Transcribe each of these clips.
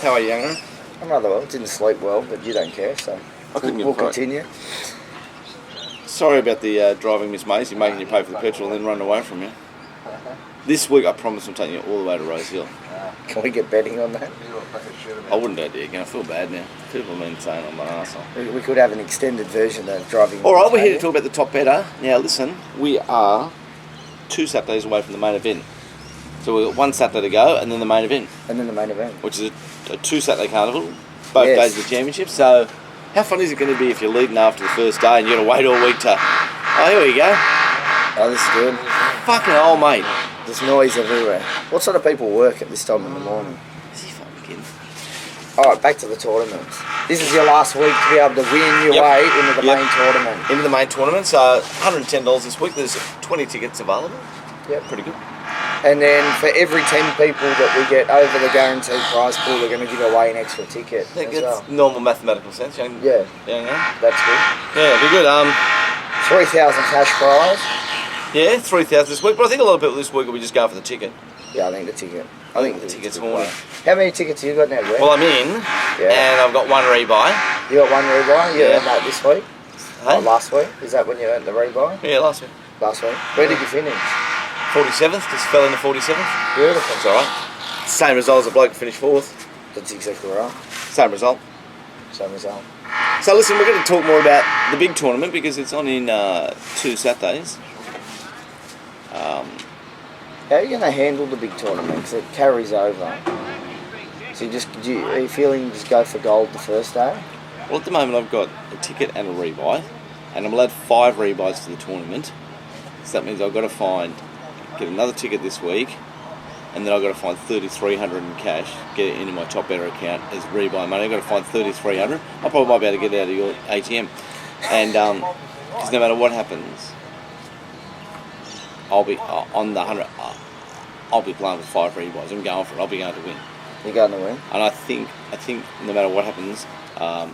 How are you, younger? I'm rather well. Didn't sleep well, but you don't care, so we'll continue. Sorry about the driving Miss Maisie, making you pay for the petrol and then running away from you. This week I promise I'm taking you all the way to Rose Hill. Can we get betting on that? I wouldn't do it again. I feel bad now. People have been saying I'm an arsehole. We could have an extended version of driving. Alright, we're here to talk about the top better. Now listen, we are 2 Saturdays away from the main event. So we've got 1 Saturday to go and then the main event. And then the main event. Which is a 2 Saturday carnival, both days of the championship. So how fun is it going to be if you're leading after the first day and you've got to wait all week to... Oh, here we go. Oh, this is good. Fucking hell, mate. There's noise everywhere. What sort of people work at this time in the morning? Is he fucking kidding? Alright, back to the tournaments. This is your last week to be able to win your way into the main tournament. Into the main tournament, so $110 this week. There's 20 tickets available. Yep. Pretty good. And then for every 10 people that we get over the guaranteed prize pool, we're going to give away an extra ticket as well. Normal mathematical sense, young. Yeah. That's good. Yeah, it'd be good. 3,000 cash prize. Yeah, 3,000 this week, but I think a lot of people this week will be just going for the ticket. Yeah, I think the ticket. I think the ticket's horny. How many tickets have you got now, Glenn? Well, I'm in, and I've got 1 rebuy. You got 1 rebuy? You earned that this week? Hey? Oh, last week? Is that when you earned the rebuy? Yeah, last week. Last week. Where did you finish? 47th, just fell into 47th. Beautiful. That's alright. Same result as a bloke who finished 4th. That's exactly right. Same result. Same result. So listen, we're going to talk more about the big tournament because it's on in 2 Saturdays. How are you going to handle the big tournament? Because it carries over. So are you feeling you just go for gold the first day? Well, at the moment I've got a ticket and a rebuy, and I'm allowed 5 rebuys to the tournament. So that means I've got to get another ticket this week, and then I've got to find $3,300 in cash, get it into my top better account as rebuy money. I've got to find $3,300. I probably might be able to get it out of your ATM, and because no matter what happens, I'll be on the 100. I'll be playing with 5 rebuys. I'm going for it. I'll be going to win. You're going to win. And I think no matter what happens, I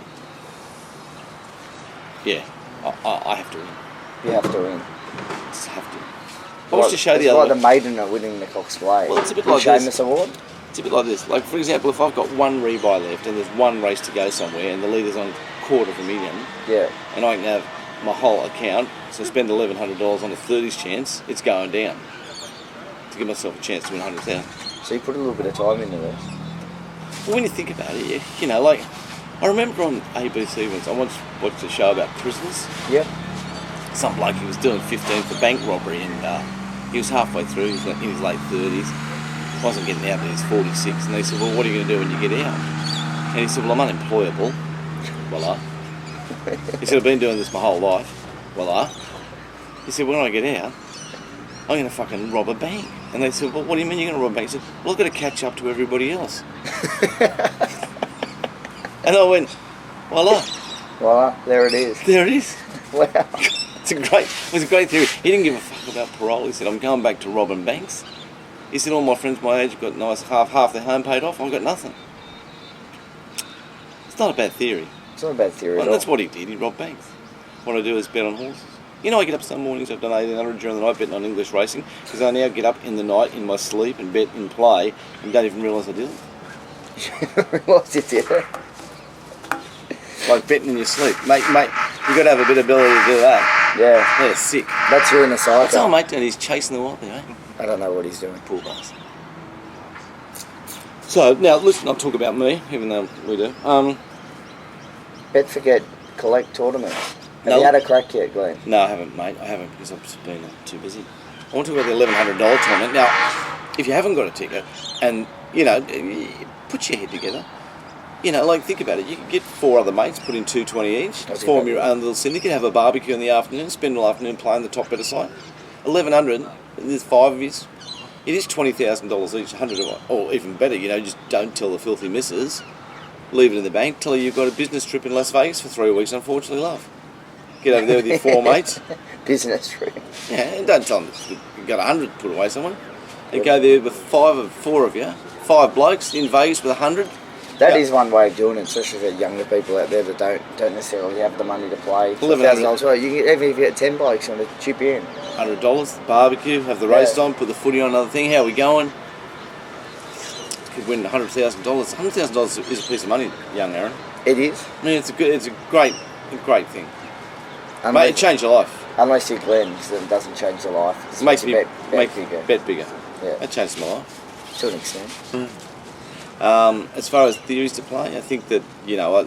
have to win. You have to win. Just have to. I watched a show the other It's like the maiden are winning the Cox Plate. Well, it's a bit like this. Award. It's a bit like this. Like, for example, if I've got 1 rebuy left and there's 1 race to go somewhere and the leader's on $250,000, yeah, and I can have my whole account, so spend $1,100 on a 30s chance, it's going down to give myself a chance to win $100,000. So you put a little bit of time into this. Well, when you think about it, you know, like I remember on ABC once I once watched a show about prisoners. Yeah. Some bloke, he was doing 15 for bank robbery, and he was halfway through. He was in his late 30s. Wasn't getting out, but he's 46. And they said, "Well, what are you going to do when you get out?" And he said, "Well, I'm unemployable." Voila. He said, "I've been doing this my whole life." Voila. He said, "When I get out, I'm going to fucking rob a bank." And they said, "Well, what do you mean you're going to rob a bank?" He said, "Well, I've got to catch up to everybody else." And I went, voila. Voila, there it is. There it is. Wow. It was a great theory. He didn't give a fuck about parole. He said, "I'm going back to robbing banks." He said, "All my friends my age have got nice half their home paid off. I've got nothing." It's not a bad theory. It's not a bad theory at all. That's what he did. He robbed banks. What I do is bet on horses. You know, I get up some mornings, I've done 1,800 during the night betting on English racing, because I now get up in the night in my sleep and bet and play and don't even realise I did it. Realise you did it? Like betting in your sleep. Mate, you've got to have a bit of ability to do that. Yeah. Yeah, sick. That's you in a cycle. That's all, mate, and he's chasing the wild, eh? I don't know what he's doing. Poor bastard. So, now, let's not talk about me, even though we do. Bet, forget, collect tournaments. Have you had a crack yet, Glenn? No, I haven't, mate. I haven't, because I've just been too busy. I want to talk about the $1,100 tournament. Now, if you haven't got a ticket, and, you know, put your head together. You know, like, think about it. You can get 4 other mates, put in $220 each, form your own little syndicate, have a barbecue in the afternoon, spend all afternoon playing the top better side. $1,100, there's 5 of you. It is $20,000 each, 100 of it. Or even better, you know, just don't tell the filthy missus. Leave it in the bank. Tell her you've got a business trip in Las Vegas for 3 weeks, unfortunately, love. Get over there with your 4 mates. Business trip. Yeah, and don't tell them you've got 100 to put away somewhere. And go there with 4 of you, 5 blokes in Vegas with 100. That is one way of doing it, especially for younger people out there that don't necessarily have the money to play. $1,000. Well, you can, even if you get 10 blokes on to chip in. $100, barbecue, have the race on, put the footy on, another thing. How are we going? could win $100,000. $100,000 is a piece of money, young Aaron. It is. I mean, it's a great thing. Mate, it changed your life. Unless you Glens, then it doesn't change your life. It Makes me bet bigger. Bet bigger. Yeah. That changed my life. To an extent. As far as theories to play, I think that,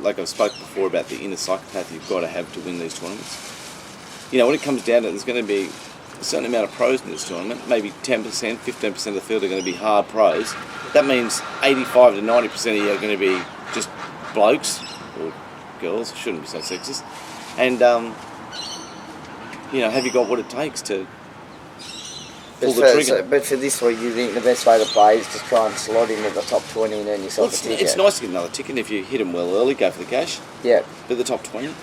like I've spoken before about the inner psychopath you've got to have to win these tournaments. When it comes down to it, there's going to be a certain amount of pros in this tournament. Maybe 10%, 15% of the field are going to be hard pros. That means 85 to 90% of you are going to be just blokes or girls. Shouldn't be so sexist. And have you got what it takes to pull the trigger? But for this week, you think the best way to play is just try and slot into the top 20 and earn yourself a ticket? It's nice to get another ticket. If you hit them well early, go for the cash. Yeah. But the top 20.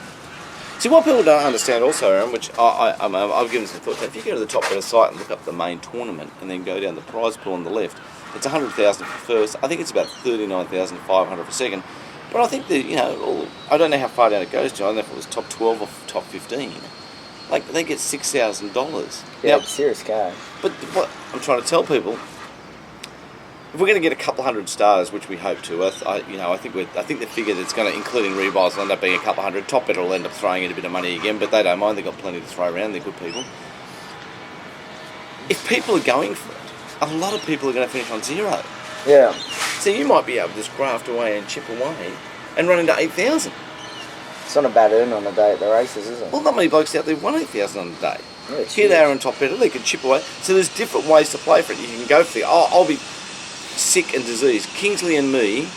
See, what people don't understand also, Aaron, which I've given some thought to, if you go to the top better site and look up the main tournament and then go down the prize pool on the left, it's 100,000 for first. I think it's about 39,500 for second. But I think that, I don't know how far down it goes to. I don't know if it was top 12 or top 15. Like, they get $6,000. Yeah, now, it's serious cash. But what I'm trying to tell people, if we're going to get a couple hundred stars, which we hope to, I think they figure it's going to, including rebuys, will end up being a couple hundred. Top better will end up throwing in a bit of money again, but they don't mind. They've got plenty to throw around. They're good people. If people are going for it, a lot of people are going to finish on zero. Yeah. So you might be able to just graft away and chip away and run into 8,000. It's not a bad earn on a day at the races, is it? Well, not many blokes out there won 8,000 on a day. Yeah, here they are on top better. They can chip away. So there's different ways to play for it. You can go for the, I'll be sick and diseased. Kingsley and me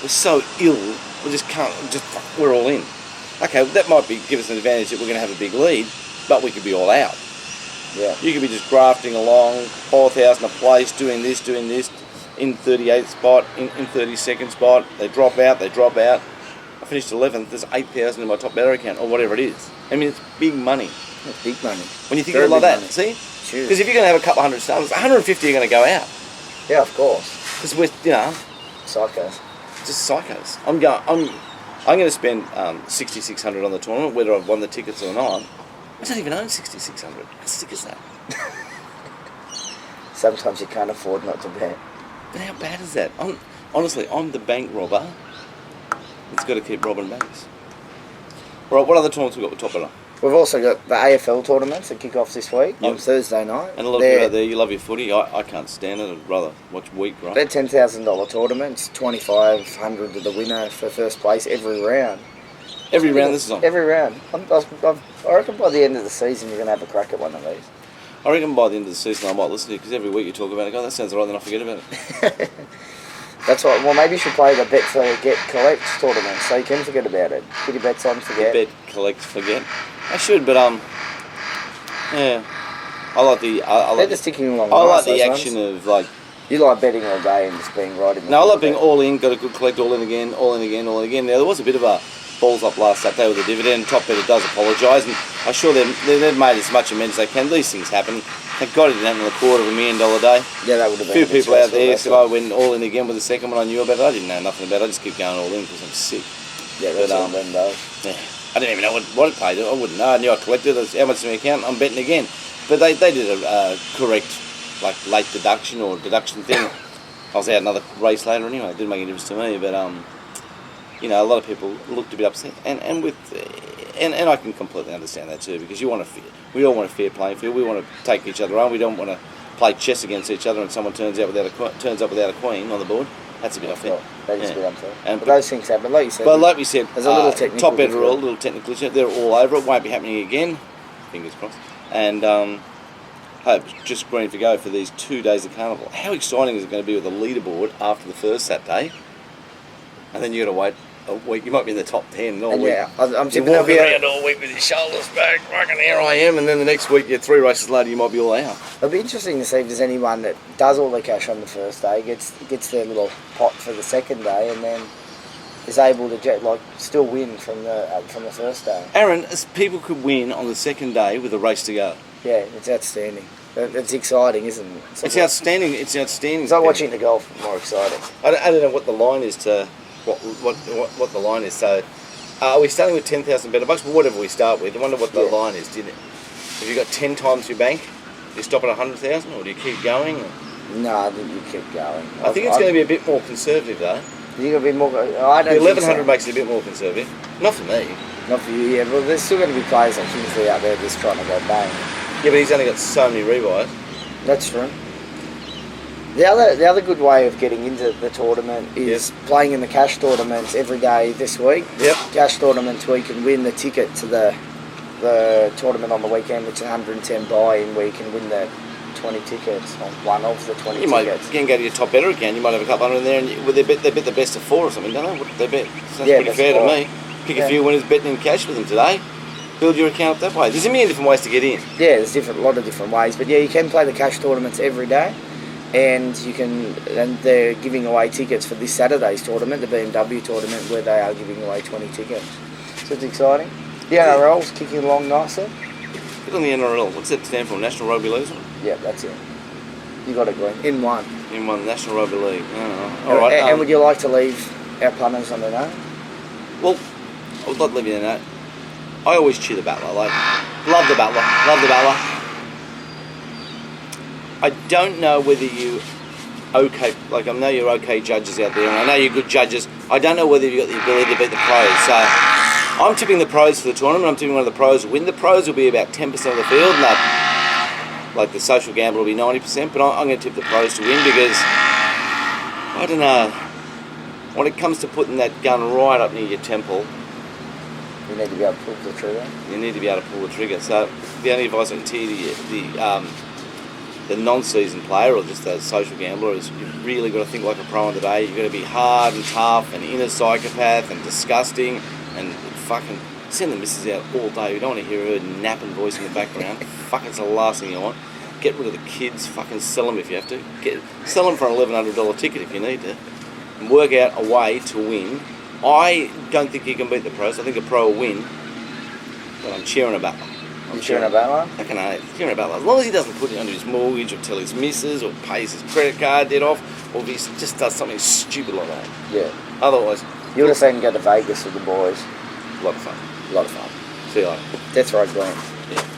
were so ill, we're all in. Okay, that might give us an advantage that we're going to have a big lead, but we could be all out. Yeah. You could be just grafting along, 4,000 a place, doing this, in 38th spot, in 32nd spot. They drop out. I finished 11th. There's 8,000 in my top better account, or whatever it is. I mean, it's big money. It's big money. When you think of it like that, money. see? Because if you're going to have a couple hundred stars, 150 are going to go out. Yeah, of course. Because we're, psychos. Just psychos. I'm going to spend 6,600 on the tournament, whether I've won the tickets or not. I don't even own 6,600. How sick is that? Sometimes you can't afford not to bet. But how bad is that? Honestly, I'm the bank robber that's got to keep robbing banks. Right, what other tournaments we got with top better? We've also got the AFL tournaments that kick off this week on Thursday night. And a lot of people out there, you love your footy. I can't stand it. I'd rather watch week, right? They're $10,000 tournaments, $2,500 to the winner for first place every round. Every round this is on? Every round. I reckon by the end of the season you're going to have a crack at one of these. I reckon by the end of the season I might listen to you, because every week you talk about it, that sounds right, then I forget about it. That's right. Well, maybe you should play the bet, forget, collect tournament, so you can forget about it. Get your bets on, forget. Bet, collect, forget. I should, but yeah. I like the. They're just ticking along. I like the action of like. You like betting all day and just being right in the. No, I like being all in. Got a good collect, all in again, all in again, all in again. Now there was a bit of a balls up last Saturday with the dividend. Top better does apologise, and I'm sure they've made as much amends as they can. These things happen. Thank God it didn't happen on $250,000 day. Yeah, that would have been. A few people out there said I went all in again with the second one. I knew about it. I didn't know nothing about it. I just keep going all in because I'm sick. Yeah, that's all them though. Yeah. I didn't even know what it paid. I wouldn't know. I knew I collected it. How much in my account? I'm betting again. But they did a correct, like, late deduction or deduction thing. I was out another race later anyway. It didn't make any difference to me. But, a lot of people looked a bit upset. And I can completely understand that too, because we all want a fair playing field. We want to take each other on. We don't want to play chess against each other and someone turns up without a queen on the board. That's a bit unfair. That is a bit unfair. But those things happen, like you said. But like we said, there's a little technical. Top better rule, little technical issue. They're all over it. Won't be happening again. Fingers crossed. And hope just green for go for these 2 days of carnival. How exciting is it going to be with the leaderboard after the first Saturday? And then you got to wait a week. You might be in the top 10 all week. Yeah, I'm you walk around all week with your shoulders back, fucking here I am, and then the next week, 3 races later, you might be all out. It'll be interesting to see if there's anyone that does all the cash on the first day, gets their little pot for the second day, and then is able to still win from the first day. Aaron, people could win on the second day with a race to go. Yeah, it's outstanding. It's exciting, isn't it? It's outstanding. It's outstanding. It's like watching the golf more exciting. I don't know what the line is to. What the line is. So, are we starting with 10,000 better bucks? Well, whatever we start with, I wonder what the line is. Have you got 10 times your bank? Do you stop at 100,000, or do you keep going? No, I think you keep going. I think it's going to be a bit more conservative though. You're going to be more... I don't The 1100 think so. makes it a bit more conservative. Not for me. Not for you, yeah. But there's still going to be players like Kingsley out there just trying to go bang. Yeah, but he's only got so many rewires. That's true. The other good way of getting into the tournament is playing in the cash tournaments every day this week. Yep. Cash tournaments where you can win the ticket to the tournament on the weekend, which is 110 buy-in, where you can win the 20 tickets on one of the 20 tickets. You can go to your top better account. You might have a couple hundred in there, and they bet the best of 4 or something, don't they? What they bet? Sounds pretty fair to me. Pick a few winners betting in cash with them today. Build your account up that way. There's a million different ways to get in. Yeah, there's a lot of different ways, but yeah, you can play the cash tournaments every day, and they're giving away tickets for this Saturday's tournament, the BMW tournament, where they are giving away 20 tickets. So it's exciting. The NRL's kicking along nicely. Get on the NRL. What's that stand for? National Rugby League? Yeah, that's it. You got it, Glenn. In one. In one, National Rugby League. Oh, all right. And would you like to leave our punters on the note? Well, I would like to leave you on the note. I always cheer the battler. Like, love the battler. Love the battler. I don't know whether you okay. Like, I know you're okay judges out there, and I know you're good judges. I don't know whether you've got the ability to beat the pros. So I'm tipping the pros for the tournament. I'm tipping one of the pros to win. The pros will be about 10% of the field, and like the social gambler will be 90%. But I'm going to tip the pros to win because I don't know. When it comes to putting that gun right up near your temple, you need to be able to pull the trigger. You need to be able to pull the trigger. So the only advice I can tell you, the non-seasoned player or just a social gambler, is you've really got to think like a pro on the day. You've got to be hard and tough and inner psychopath and disgusting and fucking send the missus out all day. You don't want to hear her napping voice in the background. Fucking, it's the last thing you want. Get rid of the kids. Fucking sell them if you have to. Sell them for an $1,100 ticket if you need to. And work out a way to win. I don't think you can beat the pros. I think a pro will win. But I'm cheering a battler. You're cheering a battler? I can cheering a battler. As long as he doesn't put it under his mortgage or tell his missus or pays his credit card debt off, or if he just does something stupid like that. Yeah. Otherwise, you would have seen him go to Vegas with the boys. A lot of fun. A lot of fun. See you later. That's right, Glenn. Yeah.